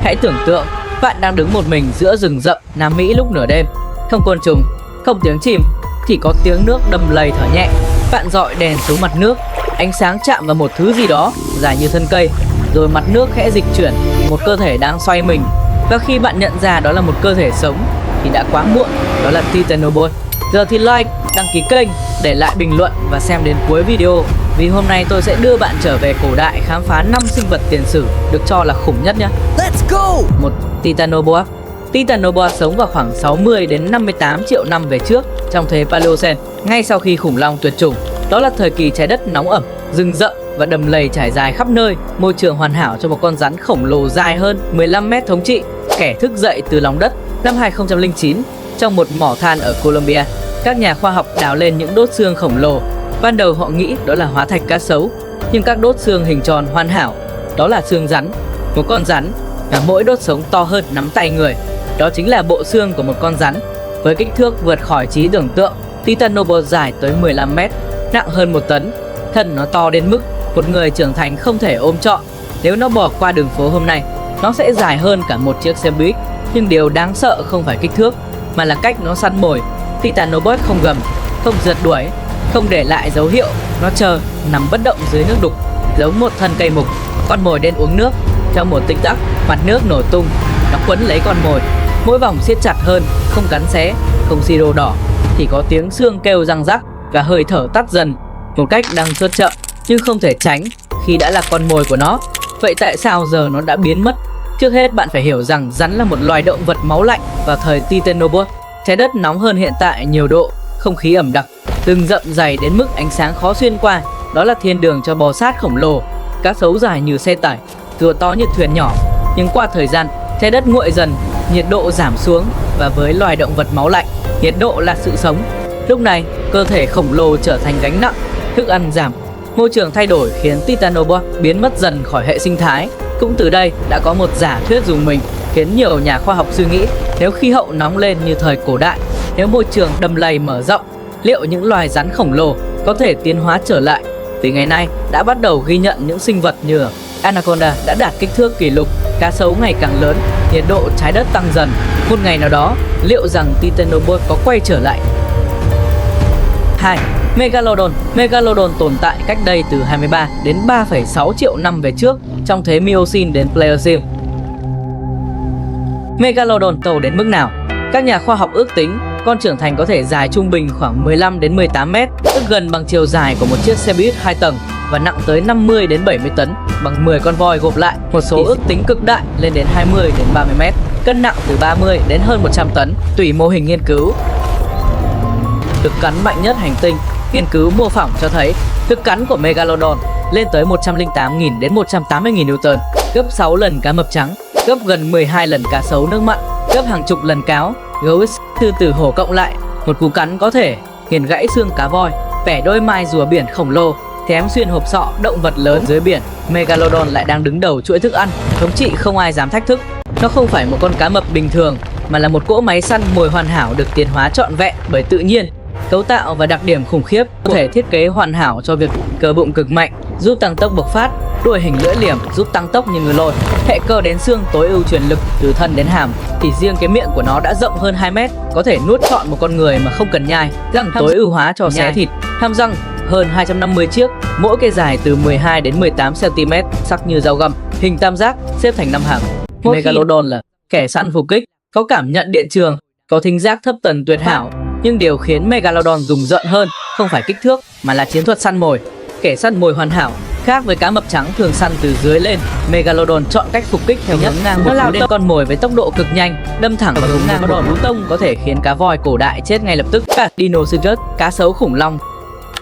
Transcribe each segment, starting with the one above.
Hãy tưởng tượng bạn đang đứng một mình giữa rừng rậm Nam Mỹ lúc nửa đêm. Không côn trùng, không tiếng chim, chỉ có tiếng nước đầm lầy thở nhẹ. Bạn dọi đèn xuống mặt nước, ánh sáng chạm vào một thứ gì đó dài như thân cây, rồi mặt nước khẽ dịch chuyển, một cơ thể đang xoay mình. Và khi bạn nhận ra đó là một cơ thể sống thì đã quá muộn, đó là Titanobot. Giờ thì like, đăng ký kênh, để lại bình luận và xem đến cuối video, vì hôm nay tôi sẽ đưa bạn trở về cổ đại khám phá 5 sinh vật tiền sử được cho là khủng nhất nhé. Let's go! 1. Titanoboa. Titanoboa sống vào khoảng 60 đến 58 triệu năm về trước, trong thế Paleocene, ngay sau khi khủng long tuyệt chủng. Đó là thời kỳ trái đất nóng ẩm, rừng rậm và đầm lầy trải dài khắp nơi, môi trường hoàn hảo cho một con rắn khổng lồ dài hơn 15 mét thống trị, kẻ thức dậy từ lòng đất. Năm 2009, trong một mỏ than ở Colombia, các nhà khoa học đào lên những đốt xương khổng lồ. Ban đầu họ nghĩ đó là hóa thạch cá sấu, nhưng các đốt xương hình tròn hoàn hảo, đó là xương rắn. Một con rắn và mỗi đốt sống to hơn nắm tay người. Đó chính là bộ xương của một con rắn. Với kích thước vượt khỏi trí tưởng tượng, Titanobot dài tới 15 mét, nặng hơn 1 tấn. Thân nó to đến mức một người trưởng thành không thể ôm trọn. Nếu nó bỏ qua đường phố hôm nay, nó sẽ dài hơn cả một chiếc xe buýt. Nhưng điều đáng sợ không phải kích thước, mà là cách nó săn mồi. Titanobot không gầm, không rượt đuổi, không để lại dấu hiệu. Nó chờ, nằm bất động dưới nước đục, giống một thân cây mục. Con mồi đến uống nước. Trong một tích tắc, mặt nước nổ tung. Nó quấn lấy con mồi, mỗi vòng siết chặt hơn, không cắn xé, không siro đỏ, chỉ có tiếng xương kêu răng rắc và hơi thở tắt dần, một cách đang suốt chậm nhưng không thể tránh khi đã là con mồi của nó. Vậy tại sao giờ nó đã biến mất? Trước hết bạn phải hiểu rằng rắn là một loài động vật máu lạnh. Vào thời Titanobot, trái đất nóng hơn hiện tại nhiều độ, không khí ẩm đặc, rừng rậm dày đến mức ánh sáng khó xuyên qua. Đó là thiên đường cho bò sát khổng lồ, cá sấu dài như xe tải, rùa to như thuyền nhỏ. Nhưng qua thời gian, trái đất nguội dần, nhiệt độ giảm xuống, và với loài động vật máu lạnh, nhiệt độ là sự sống. Lúc này, cơ thể khổng lồ trở thành gánh nặng, thức ăn giảm, môi trường thay đổi khiến Titanobot biến mất dần khỏi hệ sinh thái. Cũng từ đây đã có một giả thuyết dùng mình, khiến nhiều nhà khoa học suy nghĩ, nếu khí hậu nóng lên như thời cổ đại, nếu môi trường đầm lầy mở rộng, liệu những loài rắn khổng lồ có thể tiến hóa trở lại? Vì ngày nay đã bắt đầu ghi nhận những sinh vật như Anaconda đã đạt kích thước kỷ lục, cá sấu ngày càng lớn, nhiệt độ trái đất tăng dần. Một ngày nào đó, liệu rằng Titanobot có quay trở lại? 2. Megalodon. Megalodon tồn tại cách đây từ 23 đến 3,6 triệu năm về trước, trong thế Miocene đến Pliocene. Megalodon to đến mức nào? Các nhà khoa học ước tính con trưởng thành có thể dài trung bình khoảng 15 đến 18 mét, tức gần bằng chiều dài của một chiếc xe buýt 2 tầng, và nặng tới 50 đến 70 tấn, bằng 10 con voi gộp lại. Một số ước tính cực đại lên đến 20 đến 30 mét, cân nặng từ 30 đến hơn 100 tấn, tùy mô hình nghiên cứu. Lực cắn mạnh nhất hành tinh. Nghiên cứu mô phỏng cho thấy lực cắn của Megalodon lên tới 108.000 đến 180.000 Newton, gấp 6 lần cá mập trắng, gấp gần 12 lần cá sấu nước mặn, gấp hàng chục lần cáo, gấu, sư tử hổ cộng lại. Một cú cắn có thể nghiền gãy xương cá voi, bẻ đôi mai rùa biển khổng lồ, thém xuyên hộp sọ động vật lớn dưới biển. Megalodon lại đang đứng đầu chuỗi thức ăn, thống trị không ai dám thách thức. Nó không phải một con cá mập bình thường, mà là một cỗ máy săn mồi hoàn hảo được tiến hóa trọn vẹn bởi tự nhiên. Cấu tạo và đặc điểm khủng khiếp, có thể thiết kế hoàn hảo cho việc cơ bụng cực mạnh, giúp tăng tốc bộc phát, đuôi hình lưỡi liềm giúp tăng tốc như ngựa lôi, hệ cơ đến xương tối ưu truyền lực từ thân đến hàm. Thì riêng cái miệng của nó đã rộng hơn 2 mét, có thể nuốt trọn một con người mà không cần nhai. Răng tối ưu hóa cho xé thịt, hàm răng hơn 250 chiếc, mỗi cái dài từ 12 đến 18 cm, sắc như dao găm, hình tam giác, xếp thành 5 hàng. Megalodon là kẻ săn phục kích, có cảm nhận điện trường, có thính giác thấp tần tuyệt hảo. Nhưng điều khiến Megalodon rùng rợn hơn không phải kích thước, mà là chiến thuật săn mồi. Kẻ săn mồi hoàn hảo, khác với cá mập trắng thường săn từ dưới lên, Megalodon chọn cách phục kích theo hướng ngang. Nó lao lên con mồi với tốc độ cực nhanh, đâm thẳng vào hướng ngang. Một cú tông có thể khiến cá voi cổ đại chết ngay lập tức. Dinosaurus, cá sấu khủng long.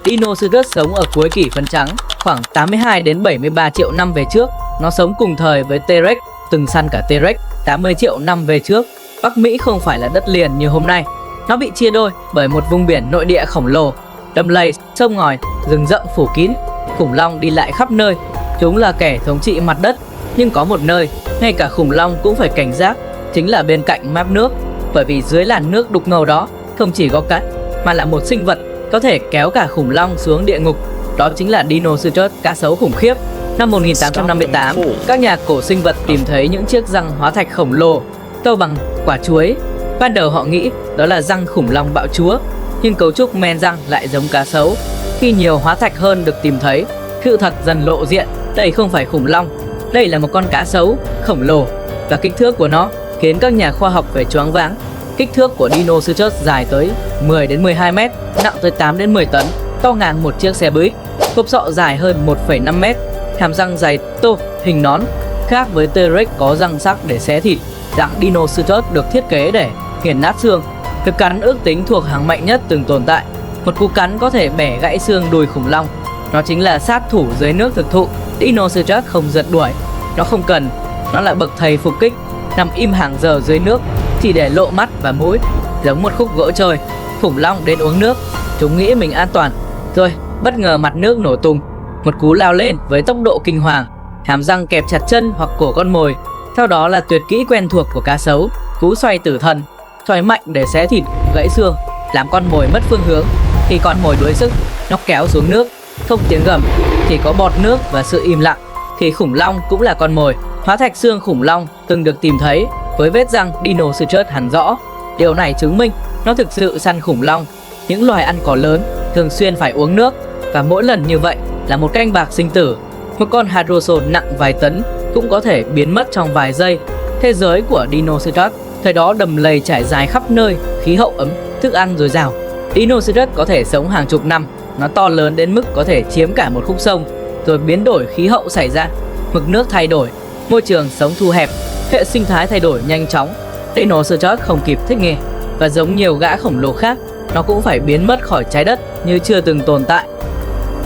Dinosaurus sống ở cuối kỷ phấn trắng, khoảng 82 đến 73 triệu năm về trước. Nó sống cùng thời với T-Rex, từng săn cả T-Rex 80 triệu năm về trước. Bắc Mỹ không phải là đất liền như hôm nay. Nó bị chia đôi bởi một vùng biển nội địa khổng lồ, đầm lầy, sông ngòi, rừng rậm phủ kín. Khủng long đi lại khắp nơi. Chúng là kẻ thống trị mặt đất. Nhưng có một nơi, ngay cả khủng long cũng phải cảnh giác, chính là bên cạnh mép nước. Bởi vì dưới làn nước đục ngầu đó không chỉ có cát, mà là một sinh vật có thể kéo cả khủng long xuống địa ngục. Đó chính là Dinosaurus, cá sấu khủng khiếp. Năm 1858, các nhà cổ sinh vật tìm thấy những chiếc răng hóa thạch khổng lồ to bằng quả chuối. Ban đầu họ nghĩ đó là răng khủng long bạo chúa, nhưng cấu trúc men răng lại giống cá sấu. Khi nhiều hóa thạch hơn được tìm thấy, sự thật dần lộ diện, đây không phải khủng long, đây là một con cá sấu khổng lồ, và kích thước của nó khiến các nhà khoa học phải choáng váng. Kích thước của Dinosuchus dài tới 10 đến 12 mét, nặng tới 8 đến 10 tấn, to ngang một chiếc xe buýt. Hộp sọ dài hơn 1,5 mét, hàm răng dày tô hình nón. Khác với T-Rex có răng sắc để xé thịt, dạng Dinosuchus được thiết kế để nghiền nát xương. Lực cắn ước tính thuộc hàng mạnh nhất từng tồn tại. Một cú cắn có thể bẻ gãy xương đùi khủng long. Nó chính là sát thủ dưới nước thực thụ. Dinosuchus không rượt đuổi, nó không cần, nó là bậc thầy phục kích, nằm im hàng giờ dưới nước chỉ để lộ mắt và mũi, giống một khúc gỗ trôi. Khủng long đến uống nước, chúng nghĩ mình an toàn, rồi bất ngờ mặt nước nổ tung, một cú lao lên với tốc độ kinh hoàng, hàm răng kẹp chặt chân hoặc cổ con mồi. Sau đó là tuyệt kỹ quen thuộc của cá sấu, cú xoay tử thần, xoay mạnh để xé thịt, gãy xương, làm con mồi mất phương hướng. Khi con mồi đuối sức, nó kéo xuống nước, không tiếng gầm, chỉ có bọt nước và sự im lặng. Thì khủng long cũng là con mồi. Hóa thạch xương khủng long từng được tìm thấy với vết răng Dinosuchus hằn rõ. Điều này chứng minh nó thực sự săn khủng long. Những loài ăn cỏ lớn thường xuyên phải uống nước, và mỗi lần như vậy là một canh bạc sinh tử. Một con hadrosaur nặng vài tấn cũng có thể biến mất trong vài giây. Thế giới của Dinosuchus thời đó đầm lầy trải dài khắp nơi, khí hậu ấm, thức ăn dồi dào. Dinosuchus có thể sống hàng chục năm. Nó to lớn đến mức có thể chiếm cả một khúc sông. Rồi biến đổi khí hậu xảy ra, mực nước thay đổi, môi trường sống thu hẹp, hệ sinh thái thay đổi nhanh chóng. Dinosuchus không kịp thích nghi, và giống nhiều gã khổng lồ khác, nó cũng phải biến mất khỏi trái đất như chưa từng tồn tại.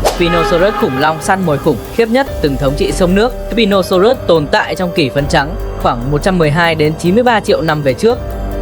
Spinosaurus khủng long săn mồi khủng khiếp nhất từng thống trị sông nước. Spinosaurus tồn tại trong kỷ phấn trắng khoảng 112 đến 93 triệu năm về trước.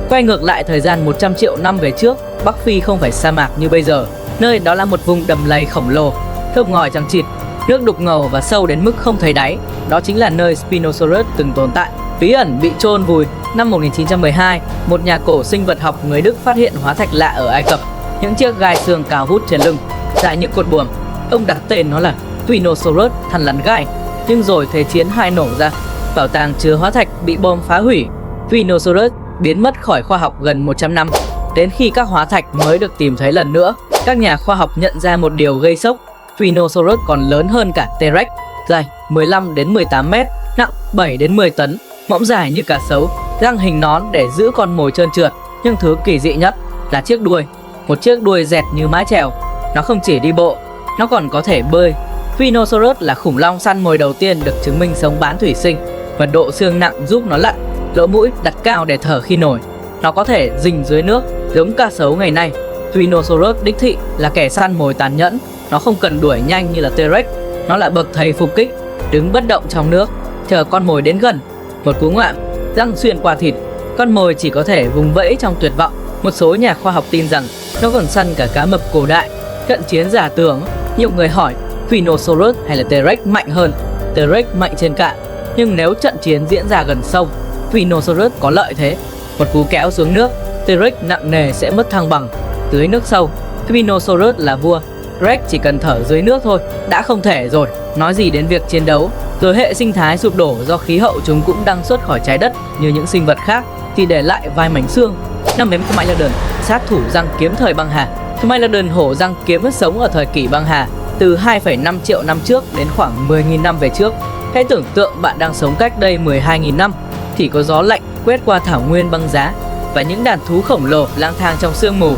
Quay ngược lại thời gian 100 triệu năm về trước, Bắc Phi không phải sa mạc như bây giờ. Nơi đó là một vùng đầm lầy khổng lồ, thơm ngòi chằng chịt, nước đục ngầu và sâu đến mức không thấy đáy. Đó chính là nơi Spinosaurus từng tồn tại. Bí ẩn bị chôn vùi. Năm 1912, một nhà cổ sinh vật học người Đức phát hiện hóa thạch lạ ở Ai Cập. Những chiếc gai xương cao vút trên lưng, dài những cột buồm. Ông đặt tên nó là Spinosaurus thằn lằn gai. Nhưng rồi Thế chiến II nổ ra, bảo tàng chứa hóa thạch bị bom phá hủy. Spinosaurus biến mất khỏi khoa học gần 100 năm. Đến khi các hóa thạch mới được tìm thấy lần nữa, các nhà khoa học nhận ra một điều gây sốc. Spinosaurus còn lớn hơn cả T-Rex, dài 15 đến 18 mét, nặng 7 đến 10 tấn, mõm dài như cá sấu, răng hình nón để giữ con mồi trơn trượt. Nhưng thứ kỳ dị nhất là chiếc đuôi, một chiếc đuôi dẹt như mái chèo. Nó không chỉ đi bộ, nó còn có thể bơi. Spinosaurus là khủng long săn mồi đầu tiên được chứng minh sống bán thủy sinh, và độ xương nặng giúp nó lặn, lỗ mũi đặt cao để thở khi nổi. Nó có thể rình dưới nước giống cá sấu ngày nay. Spinosaurus đích thị là kẻ săn mồi tàn nhẫn. Nó không cần đuổi nhanh như là T-Rex, nó là bậc thầy phục kích, đứng bất động trong nước, chờ con mồi đến gần. Một cú ngoạm, răng xuyên qua thịt, con mồi chỉ có thể vùng vẫy trong tuyệt vọng. Một số nhà khoa học tin rằng nó còn săn cả cá mập cổ đại. Cận chiến giả tưởng, nhiều người hỏi Spinosaurus hay là T-Rex mạnh hơn. T-Rex mạnh trên cạn, nhưng nếu trận chiến diễn ra gần sông, Spinosaurus có lợi thế. Một cú kéo xuống nước, T-Rex nặng nề sẽ mất thăng bằng. Dưới nước sâu, Spinosaurus là vua. Rex chỉ cần thở dưới nước thôi đã không thể rồi, nói gì đến việc chiến đấu. Rồi hệ sinh thái sụp đổ do khí hậu chúng cũng đăng xuất khỏi trái đất như những sinh vật khác, thì để lại vài mảnh xương. Năm mém Megalodon, sát thủ răng kiếm thời băng hà. Megalodon hổ răng kiếm sống ở thời kỷ băng hà, từ 2,5 triệu năm trước đến khoảng 10.000 năm về trước. Hãy tưởng tượng bạn đang sống cách đây 12.000 năm, chỉ có gió lạnh quét qua thảo nguyên băng giá và những đàn thú khổng lồ lang thang trong sương mù.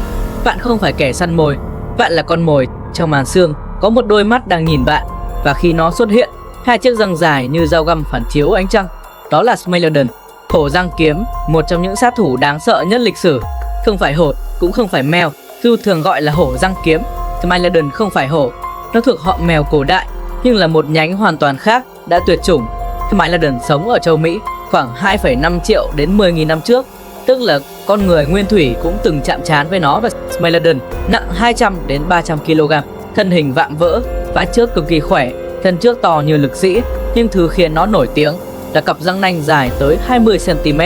Bạn không phải kẻ săn mồi, bạn là con mồi. Trong màn sương có một đôi mắt đang nhìn bạn, và khi nó xuất hiện, hai chiếc răng dài như dao găm phản chiếu ánh trăng. Đó là Megalodon, hổ răng kiếm, một trong những sát thủ đáng sợ nhất lịch sử. Không phải hổ, cũng không phải mèo, dù thường gọi là hổ răng kiếm. Megalodon không phải hổ, nó thuộc họ mèo cổ đại, nhưng là một nhánh hoàn toàn khác, đã tuyệt chủng. Megalodon sống ở châu Mỹ khoảng 2,5 triệu đến 10.000 năm trước, tức là con người nguyên thủy cũng từng chạm trán với nó. Và Megalodon nặng 200 đến 300 kg, thân hình vạm vỡ, vãi trước cực kỳ khỏe, thân trước to như lực sĩ. Nhưng thứ khiến nó nổi tiếng là cặp răng nanh dài tới 20 cm,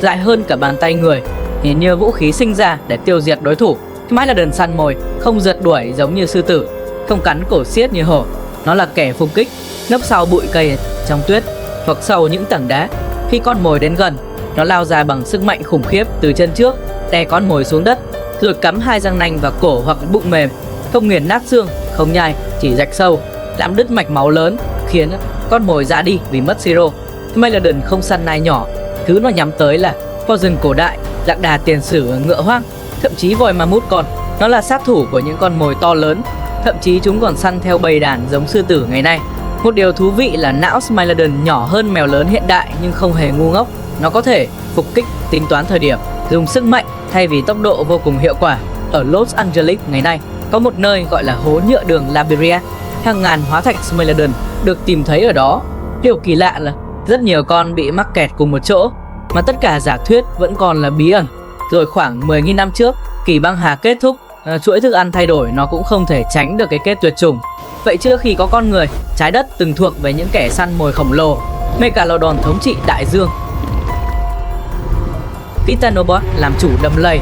dài hơn cả bàn tay người, nhìn như vũ khí sinh ra để tiêu diệt đối thủ. Megalodon săn mồi không rượt đuổi giống như sư tử, không cắn cổ xiết như hổ. Nó là kẻ phục kích, nấp sau bụi cây trong tuyết hoặc sau những tảng đá. Khi con mồi đến gần, nó lao ra bằng sức mạnh khủng khiếp từ chân trước, đè con mồi xuống đất, rồi cắm hai răng nanh vào cổ hoặc bụng mềm, không nghiền nát xương, không nhai, chỉ rạch sâu, làm đứt mạch máu lớn, khiến con mồi ra đi vì mất siro. Smilodon không săn nai nhỏ, thứ nó nhắm tới là voi rừng cổ đại, lạc đà tiền sử, ngựa hoang, thậm chí voi mammoth con. Nó là sát thủ của những con mồi to lớn, thậm chí chúng còn săn theo bầy đàn giống sư tử ngày nay. Một điều thú vị là não Smilodon nhỏ hơn mèo lớn hiện đại nhưng không hề ngu ngốc. Nó có thể phục kích, tính toán thời điểm, dùng sức mạnh thay vì tốc độ vô cùng hiệu quả. Ở Los Angeles ngày nay, có một nơi gọi là hố nhựa đường La Brea. Hàng ngàn hóa thạch Smilodon được tìm thấy ở đó. Điều kỳ lạ là rất nhiều con bị mắc kẹt cùng một chỗ, mà tất cả giả thuyết vẫn còn là bí ẩn. Rồi khoảng 10.000 năm trước, kỳ băng hà kết thúc, chuỗi thức ăn thay đổi, nó cũng không thể tránh được cái kết tuyệt chủng. Vậy trước khi có con người, trái đất từng thuộc về những kẻ săn mồi khổng lồ, Megalodon thống trị đại dương, Titanoboa làm chủ đầm lầy,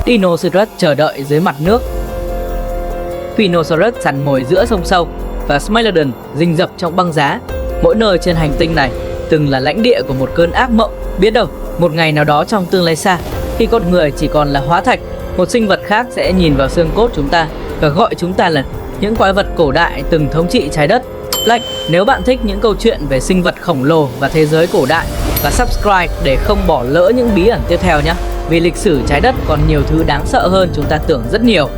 Dinosaurus chờ đợi dưới mặt nước, Spinosaurus săn mồi giữa sông sâu, và Smilodon rình rập trong băng giá. Mỗi nơi trên hành tinh này từng là lãnh địa của một cơn ác mộng. Biết đâu một ngày nào đó trong tương lai xa, khi con người chỉ còn là hóa thạch, một sinh vật khác sẽ nhìn vào xương cốt chúng ta và gọi chúng ta là những quái vật cổ đại từng thống trị trái đất. Like nếu bạn thích những câu chuyện về sinh vật khổng lồ và thế giới cổ đại, và subscribe để không bỏ lỡ những bí ẩn tiếp theo nhé. Vì lịch sử trái đất còn nhiều thứ đáng sợ hơn chúng ta tưởng rất nhiều.